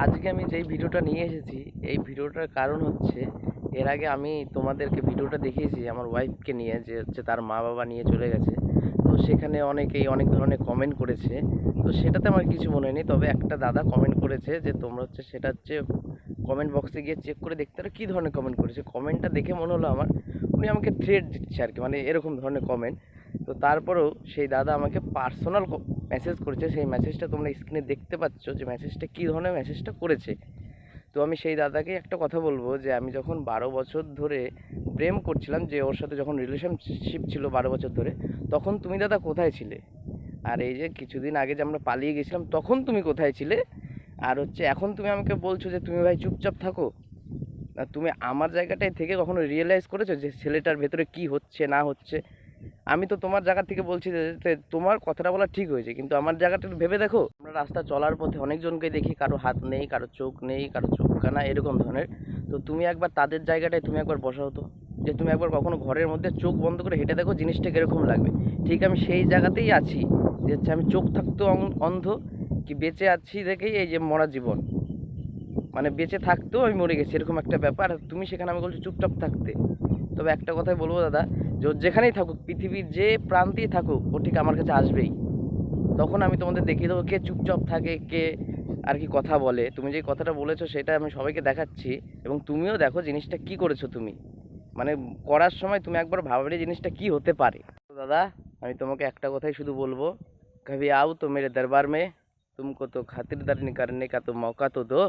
আজকে আমি যেই ভিডিওটা নিয়ে এসেছি, এই ভিডিওটার কারণ হচ্ছে এর আগে আমি তোমাদেরকে ভিডিওটা দেখিয়েছি আমার ওয়াইফকে নিয়ে, যে হচ্ছে তার মা বাবা নিয়ে চলে গেছে। তো সেখানে অনেকেই অনেক ধরনের কমেন্ট করেছে। তো সেটাতে আমার কিছু মনে হয়নি, তবে একটা দাদা কমেন্ট করেছে যে তোমরা হচ্ছে সেটা হচ্ছে কমেন্ট বক্সে গিয়ে চেক করে দেখতে পারো কী ধরনের কমেন্ট করেছে। কমেন্টটা দেখে মনে হলো আমার উনি আমাকে থ্রেট দিচ্ছে আর কি, মানে এরকম ধরনের কমেন্ট। তো তারপরেও সেই দাদা আমাকে পার্সোনাল মেসেজ করেছে। সেই মেসেজটা তোমরা স্ক্রিনে দেখতে পাচ্ছ যে মেসেজটা কী ধরনের মেসেজটা করেছে। তো আমি সেই দাদাকে একটা কথা বলবো যে আমি যখন 12 বছর ধরে প্রেম করছিলাম, যে ওর সাথে যখন রিলেশনশিপ ছিল 12 বছর ধরে, তখন তুমি দাদা কোথায় ছিলে? আর এই যে কিছুদিন আগে যে আমরা পালিয়ে গেছিলাম, তখন তুমি কোথায় ছিলে? আর হচ্ছে এখন তুমি আমাকে বলছো যে তুমি ভাই চুপচাপ থাকো। না, তুমি আমার জায়গাটায় থেকে কখনো রিয়েলাইজ করেছো যে ছেলেটার ভেতরে কি হচ্ছে না হচ্ছে? আমি তো তোমার জায়গা থেকে বলছি যে তোমার কথাটা বলা ঠিক হয়েছে, কিন্তু আমার জায়গাটা একটু ভেবে দেখো। আমরা রাস্তা চলার পথে অনেকজনকে দেখি, কারো হাত নেই, কারো চোখ নেই, কারো চোখ কানা এরকম ধরনের। তো তুমি একবার তাদের জায়গাটায় তুমি একবার বসা হতো, যে তুমি একবার কখনো ঘরের মধ্যে চোখ বন্ধ করে হেঁটে দেখো জিনিসটা কীরকম লাগবে। ঠিক আমি সেই জায়গাতেই আছি, যে হচ্ছে আমি চোখ থাকতেও অন্ধ, কি বেঁচে আছি দেখেই এই যে মরা জীবন, মানে বেঁচে থাকতেও আমি মরে গেছি এরকম একটা ব্যাপার। তুমি সেখানে আমি বলছি চুপচাপ থাকতে। তবে একটা কথাই বলবো দাদা, যে ও যেখানেই থাকুক, পৃথিবীর যে প্রান্তেই থাকুক, ও ঠিক আমার কাছে আসবেই। তখন আমি তোমাদের দেখিয়ে দেবো কে চুপচাপ থাকে, কে আর কি কথা বলে। তুমি যে কথাটা বলেছো সেটা আমি সবাইকে দেখাচ্ছি, এবং তুমিও দেখো জিনিসটা কি করেছো তুমি, মানে করার সময় তুমি একবার ভাবলে জিনিসটা কি হতে পারে। তো দাদা, আমি তোমাকে একটা কথাই শুধু বলবো, কभी आओ तो मेरे दरबार में, तुमको तो खातिरदारी करने का तो मौका तो दो।